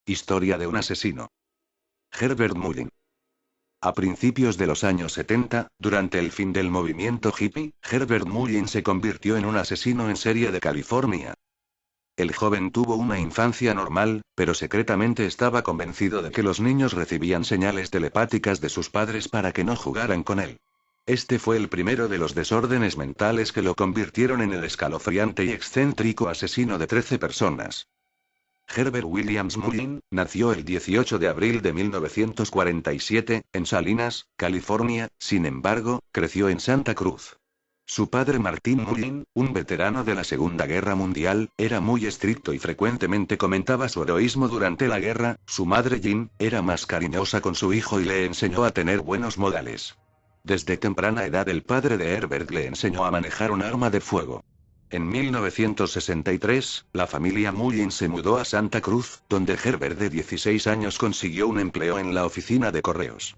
Historia de un asesino. Herbert Mullin. A principios de los años 70, durante el fin del movimiento hippie, Herbert Mullin se convirtió en un asesino en serie de California. El joven tuvo una infancia normal, pero secretamente estaba convencido de que los niños recibían señales telepáticas de sus padres para que no jugaran con él. Este fue el primero de los desórdenes mentales que lo convirtieron en el escalofriante y excéntrico asesino de 13 personas. Herbert Williams Mullin nació el 18 de abril de 1947, en Salinas, California. Sin embargo, creció en Santa Cruz. Su padre Martin Mullin, un veterano de la Segunda Guerra Mundial, era muy estricto y frecuentemente comentaba su heroísmo durante la guerra. Su madre Jean era más cariñosa con su hijo y le enseñó a tener buenos modales. Desde temprana edad el padre de Herbert le enseñó a manejar un arma de fuego. En 1963, la familia Mullin se mudó a Santa Cruz, donde Herbert de 16 años consiguió un empleo en la oficina de correos.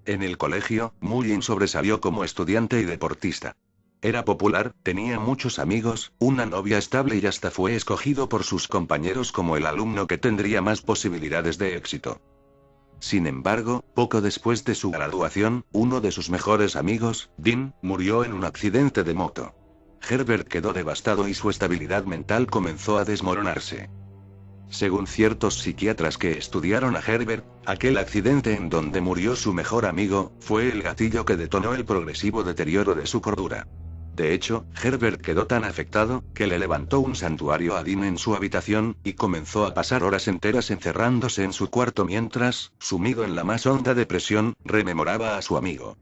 En el colegio, Mullin sobresalió como estudiante y deportista. Era popular, tenía muchos amigos, una novia estable y hasta fue escogido por sus compañeros como el alumno que tendría más posibilidades de éxito. Sin embargo, poco después de su graduación, uno de sus mejores amigos, Dean, murió en un accidente de moto. Herbert quedó devastado y su estabilidad mental comenzó a desmoronarse. Según ciertos psiquiatras que estudiaron a Herbert, aquel accidente en donde murió su mejor amigo, fue el gatillo que detonó el progresivo deterioro de su cordura. De hecho, Herbert quedó tan afectado, que le levantó un santuario a Dean en su habitación, y comenzó a pasar horas enteras encerrándose en su cuarto mientras, sumido en la más honda depresión, rememoraba a su amigo.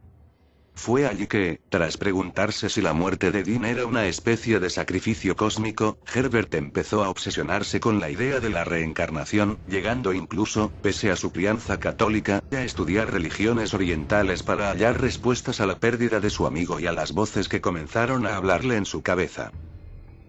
Fue allí que, tras preguntarse si la muerte de Dean era una especie de sacrificio cósmico, Herbert empezó a obsesionarse con la idea de la reencarnación, llegando incluso, pese a su crianza católica, a estudiar religiones orientales para hallar respuestas a la pérdida de su amigo y a las voces que comenzaron a hablarle en su cabeza.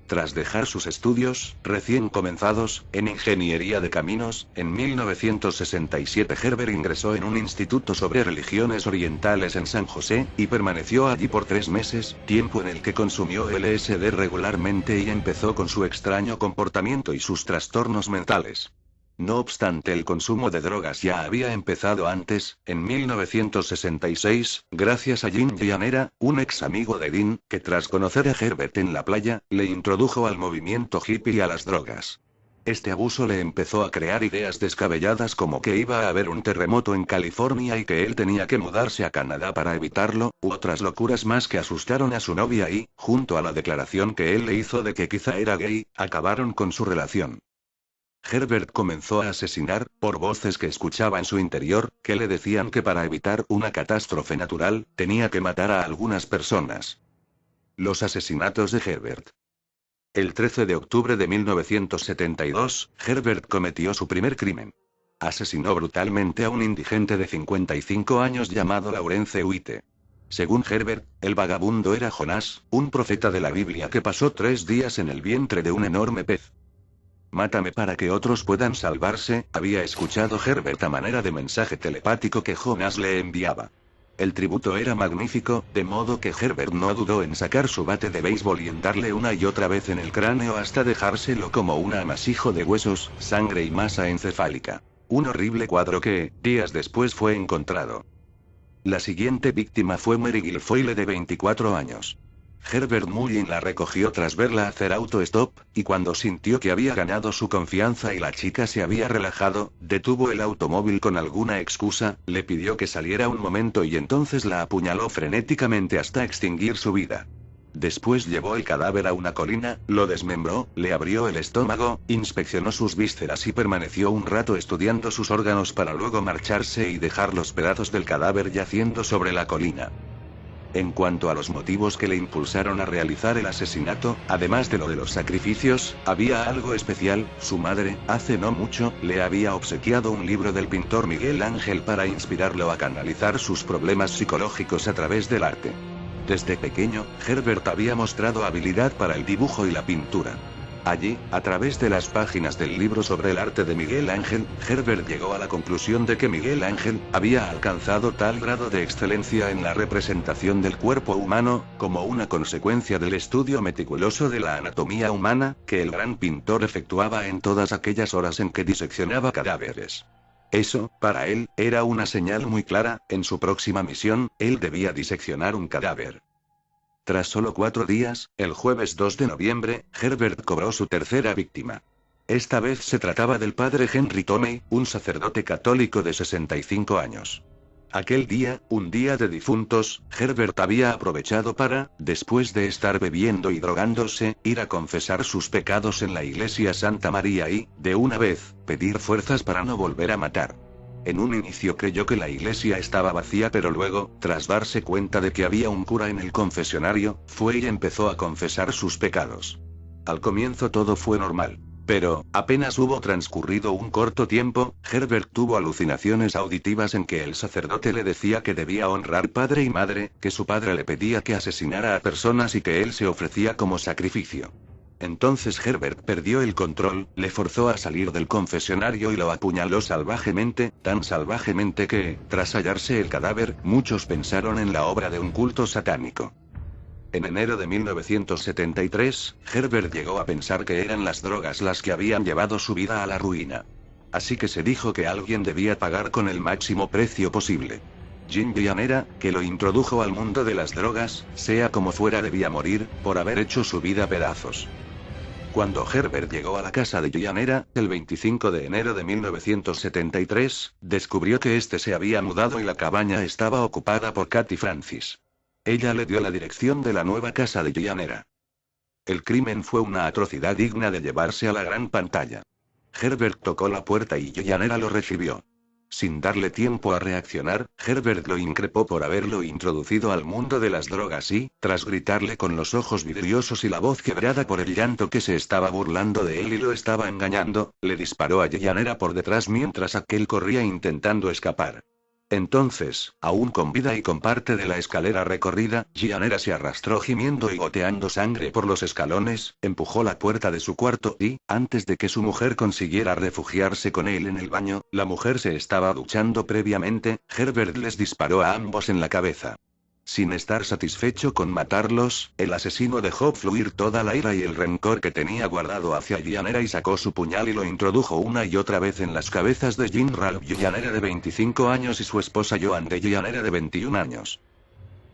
Tras dejar sus estudios, recién comenzados, en ingeniería de caminos, en 1967 Herbert ingresó en un instituto sobre religiones orientales en San José, y permaneció allí por 3 meses, tiempo en el que consumió LSD regularmente y empezó con su extraño comportamiento y sus trastornos mentales. No obstante, el consumo de drogas ya había empezado antes. En 1966, gracias a Jim Llanera, un ex amigo de Dean, que tras conocer a Herbert en la playa, le introdujo al movimiento hippie y a las drogas. Este abuso le empezó a crear ideas descabelladas como que iba a haber un terremoto en California y que él tenía que mudarse a Canadá para evitarlo, u otras locuras más que asustaron a su novia y, junto a la declaración que él le hizo de que quizá era gay, acabaron con su relación. Herbert comenzó a asesinar, por voces que escuchaba en su interior, que le decían que para evitar una catástrofe natural, tenía que matar a algunas personas. Los asesinatos de Herbert. El 13 de octubre de 1972, Herbert cometió su primer crimen. Asesinó brutalmente a un indigente de 55 años llamado Laurence White. Según Herbert, el vagabundo era Jonás, un profeta de la Biblia que pasó 3 días en el vientre de un enorme pez. Mátame para que otros puedan salvarse, había escuchado Herbert a manera de mensaje telepático que Jonás le enviaba. El tributo era magnífico, de modo que Herbert no dudó en sacar su bate de béisbol y en darle una y otra vez en el cráneo hasta dejárselo como un amasijo de huesos, sangre y masa encefálica. Un horrible cuadro que, días después fue encontrado. La siguiente víctima fue Mary Guilfoyle de 24 años. Herbert Mullin la recogió tras verla hacer autostop, y cuando sintió que había ganado su confianza y la chica se había relajado, detuvo el automóvil con alguna excusa, le pidió que saliera un momento y entonces la apuñaló frenéticamente hasta extinguir su vida. Después llevó el cadáver a una colina, lo desmembró, le abrió el estómago, inspeccionó sus vísceras y permaneció un rato estudiando sus órganos para luego marcharse y dejar los pedazos del cadáver yaciendo sobre la colina. En cuanto a los motivos que le impulsaron a realizar el asesinato, además de lo de los sacrificios, había algo especial. Su madre, hace no mucho, le había obsequiado un libro del pintor Miguel Ángel para inspirarlo a canalizar sus problemas psicológicos a través del arte. Desde pequeño, Herbert había mostrado habilidad para el dibujo y la pintura. Allí, a través de las páginas del libro sobre el arte de Miguel Ángel, Herbert llegó a la conclusión de que Miguel Ángel había alcanzado tal grado de excelencia en la representación del cuerpo humano, como una consecuencia del estudio meticuloso de la anatomía humana, que el gran pintor efectuaba en todas aquellas horas en que diseccionaba cadáveres. Eso, para él, era una señal muy clara. En su próxima misión, él debía diseccionar un cadáver. Tras solo 4 días, el jueves 2 de noviembre, Herbert cobró su tercera víctima. Esta vez se trataba del padre Henry Tomei, un sacerdote católico de 65 años. Aquel día, un día de difuntos, Herbert había aprovechado para, después de estar bebiendo y drogándose, ir a confesar sus pecados en la iglesia Santa María y, de una vez, pedir fuerzas para no volver a matar. En un inicio creyó que la iglesia estaba vacía, pero luego, tras darse cuenta de que había un cura en el confesionario, fue y empezó a confesar sus pecados. Al comienzo todo fue normal. Pero, apenas hubo transcurrido un corto tiempo, Herbert tuvo alucinaciones auditivas en que el sacerdote le decía que debía honrar padre y madre, que su padre le pedía que asesinara a personas y que él se ofrecía como sacrificio. Entonces Herbert perdió el control, le forzó a salir del confesionario y lo apuñaló salvajemente, tan salvajemente que, tras hallarse el cadáver, muchos pensaron en la obra de un culto satánico. En enero de 1973, Herbert llegó a pensar que eran las drogas las que habían llevado su vida a la ruina. Así que se dijo que alguien debía pagar con el máximo precio posible. Jim Villanera, que lo introdujo al mundo de las drogas, sea como fuera debía morir, por haber hecho su vida pedazos. Cuando Herbert llegó a la casa de Villanera, el 25 de enero de 1973, descubrió que este se había mudado y la cabaña estaba ocupada por Katy Francis. Ella le dio la dirección de la nueva casa de Villanera. El crimen fue una atrocidad digna de llevarse a la gran pantalla. Herbert tocó la puerta y Villanera lo recibió. Sin darle tiempo a reaccionar, Herbert lo increpó por haberlo introducido al mundo de las drogas y, tras gritarle con los ojos vidriosos y la voz quebrada por el llanto que se estaba burlando de él y lo estaba engañando, le disparó a Villanera por detrás mientras aquel corría intentando escapar. Entonces, aún con vida y con parte de la escalera recorrida, Villanera se arrastró gimiendo y goteando sangre por los escalones, empujó la puerta de su cuarto y, antes de que su mujer consiguiera refugiarse con él en el baño, la mujer se estaba duchando previamente, Herbert les disparó a ambos en la cabeza. Sin estar satisfecho con matarlos, el asesino dejó fluir toda la ira y el rencor que tenía guardado hacia Villanera y sacó su puñal y lo introdujo una y otra vez en las cabezas de Jean Ralph Villanera de 25 años y su esposa Joan de Villanera de 21 años.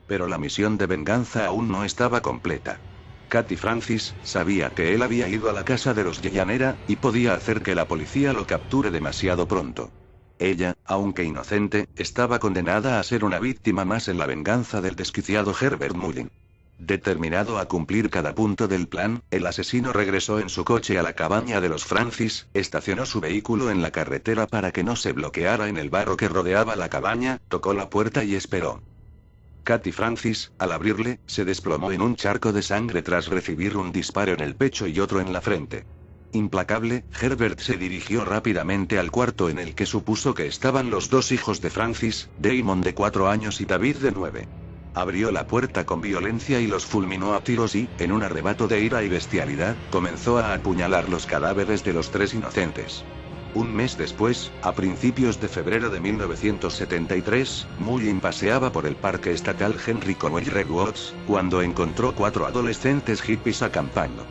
Pero la misión de venganza aún no estaba completa. Katy Francis sabía que él había ido a la casa de los Villanera, y podía hacer que la policía lo capture demasiado pronto. Ella, aunque inocente, estaba condenada a ser una víctima más en la venganza del desquiciado Herbert Mullin. Determinado a cumplir cada punto del plan, el asesino regresó en su coche a la cabaña de los Francis, estacionó su vehículo en la carretera para que no se bloqueara en el barro que rodeaba la cabaña, tocó la puerta y esperó. Katy Francis, al abrirle, se desplomó en un charco de sangre tras recibir un disparo en el pecho y otro en la frente. Implacable, Herbert se dirigió rápidamente al cuarto en el que supuso que estaban los dos hijos de Francis, Damon de 4 años y David de 9. Abrió la puerta con violencia y los fulminó a tiros y, en un arrebato de ira y bestialidad, comenzó a apuñalar los cadáveres de los 3 inocentes. Un mes después, a principios de febrero de 1973, Mullin paseaba por el parque estatal Henry Cowell Redwoods, cuando encontró 4 adolescentes hippies acampando.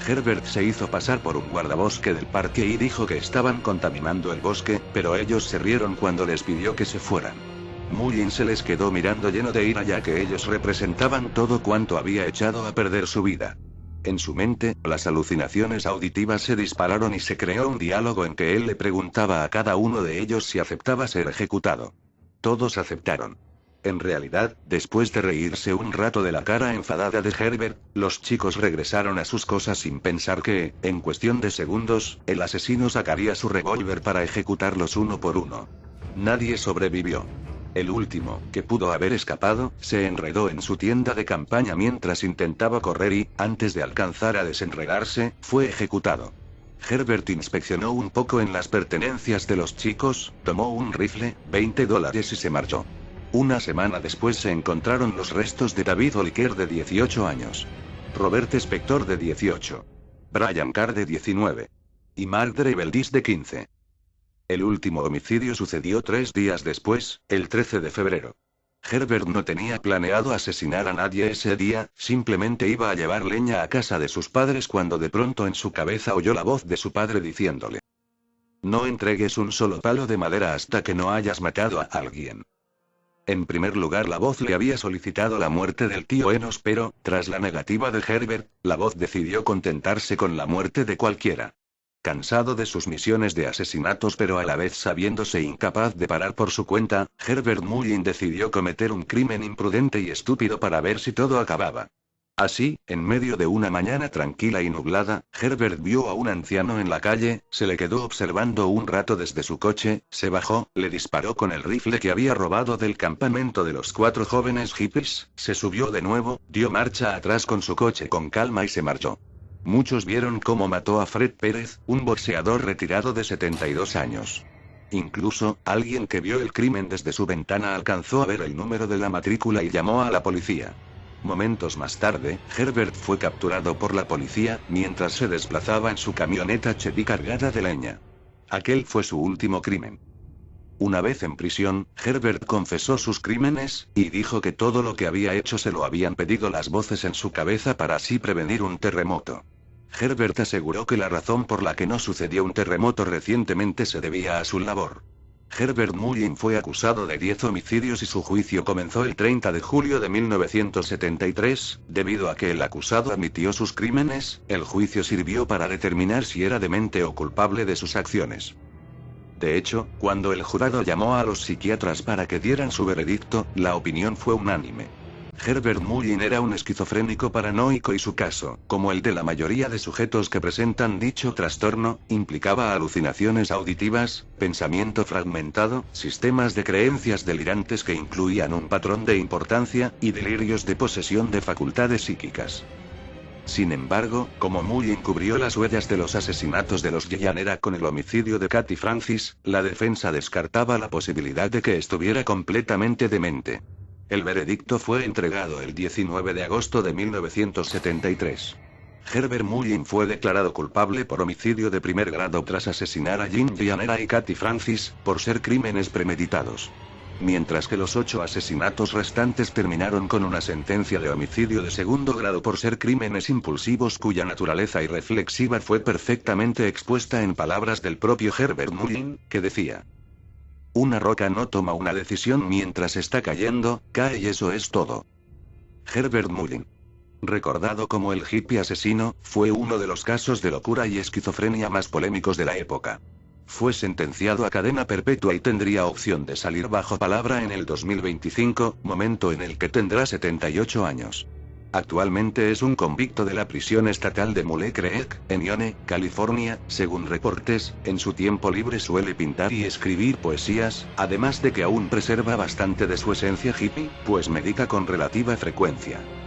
Herbert se hizo pasar por un guardabosque del parque y dijo que estaban contaminando el bosque, pero ellos se rieron cuando les pidió que se fueran. Mullin se les quedó mirando lleno de ira ya que ellos representaban todo cuanto había echado a perder su vida. En su mente, las alucinaciones auditivas se dispararon y se creó un diálogo en que él le preguntaba a cada uno de ellos si aceptaba ser ejecutado. Todos aceptaron. En realidad, después de reírse un rato de la cara enfadada de Herbert, los chicos regresaron a sus cosas sin pensar que, en cuestión de segundos, el asesino sacaría su revólver para ejecutarlos uno por uno. Nadie sobrevivió. El último, que pudo haber escapado, se enredó en su tienda de campaña mientras intentaba correr y, antes de alcanzar a desenredarse, fue ejecutado. Herbert inspeccionó un poco en las pertenencias de los chicos, tomó un rifle, $20 y se marchó. Una semana después se encontraron los restos de David Oliker de 18 años. Robert Spector de 18. Brian Carr de 19. Y Mark Dreveldis de 15. El último homicidio sucedió 3 días después, el 13 de febrero. Herbert no tenía planeado asesinar a nadie ese día, simplemente iba a llevar leña a casa de sus padres cuando de pronto en su cabeza oyó la voz de su padre diciéndole: no entregues un solo palo de madera hasta que no hayas matado a alguien. En primer lugar, la voz le había solicitado la muerte del tío Enos, pero, tras la negativa de Herbert, la voz decidió contentarse con la muerte de cualquiera. Cansado de sus misiones de asesinatos pero a la vez sabiéndose incapaz de parar por su cuenta, Herbert Mullin decidió cometer un crimen imprudente y estúpido para ver si todo acababa. Así, en medio de una mañana tranquila y nublada, Herbert vio a un anciano en la calle, se le quedó observando un rato desde su coche, se bajó, le disparó con el rifle que había robado del campamento de los 4 jóvenes hippies, se subió de nuevo, dio marcha atrás con su coche con calma y se marchó. Muchos vieron cómo mató a Fred Pérez, un boxeador retirado de 72 años. Incluso, alguien que vio el crimen desde su ventana alcanzó a ver el número de la matrícula y llamó a la policía. Momentos más tarde, Herbert fue capturado por la policía, mientras se desplazaba en su camioneta Chevy cargada de leña. Aquel fue su último crimen. Una vez en prisión, Herbert confesó sus crímenes, y dijo que todo lo que había hecho se lo habían pedido las voces en su cabeza para así prevenir un terremoto. Herbert aseguró que la razón por la que no sucedió un terremoto recientemente se debía a su labor. Herbert Mullin fue acusado de 10 homicidios y su juicio comenzó el 30 de julio de 1973, debido a que el acusado admitió sus crímenes, el juicio sirvió para determinar si era demente o culpable de sus acciones. De hecho, cuando el jurado llamó a los psiquiatras para que dieran su veredicto, la opinión fue unánime. Herbert Mullin era un esquizofrénico paranoico y su caso, como el de la mayoría de sujetos que presentan dicho trastorno, implicaba alucinaciones auditivas, pensamiento fragmentado, sistemas de creencias delirantes que incluían un patrón de importancia, y delirios de posesión de facultades psíquicas. Sin embargo, como Mullin cubrió las huellas de los asesinatos de los Llanera con el homicidio de Kathy Francis, la defensa descartaba la posibilidad de que estuviera completamente demente. El veredicto fue entregado el 19 de agosto de 1973. Herbert Mullin fue declarado culpable por homicidio de primer grado tras asesinar a Jim Llanera y Kathy Francis, por ser crímenes premeditados. Mientras que los 8 asesinatos restantes terminaron con una sentencia de homicidio de segundo grado por ser crímenes impulsivos cuya naturaleza irreflexiva fue perfectamente expuesta en palabras del propio Herbert Mullin, que decía: una roca no toma una decisión mientras está cayendo, cae y eso es todo. Herbert Mullin, recordado como el hippie asesino, fue uno de los casos de locura y esquizofrenia más polémicos de la época. Fue sentenciado a cadena perpetua y tendría opción de salir bajo palabra en el 2025, momento en el que tendrá 78 años. Actualmente es un convicto de la prisión estatal de Mule Creek, en Ione, California, según reportes. En su tiempo libre suele pintar y escribir poesías, además de que aún preserva bastante de su esencia hippie, pues medita con relativa frecuencia.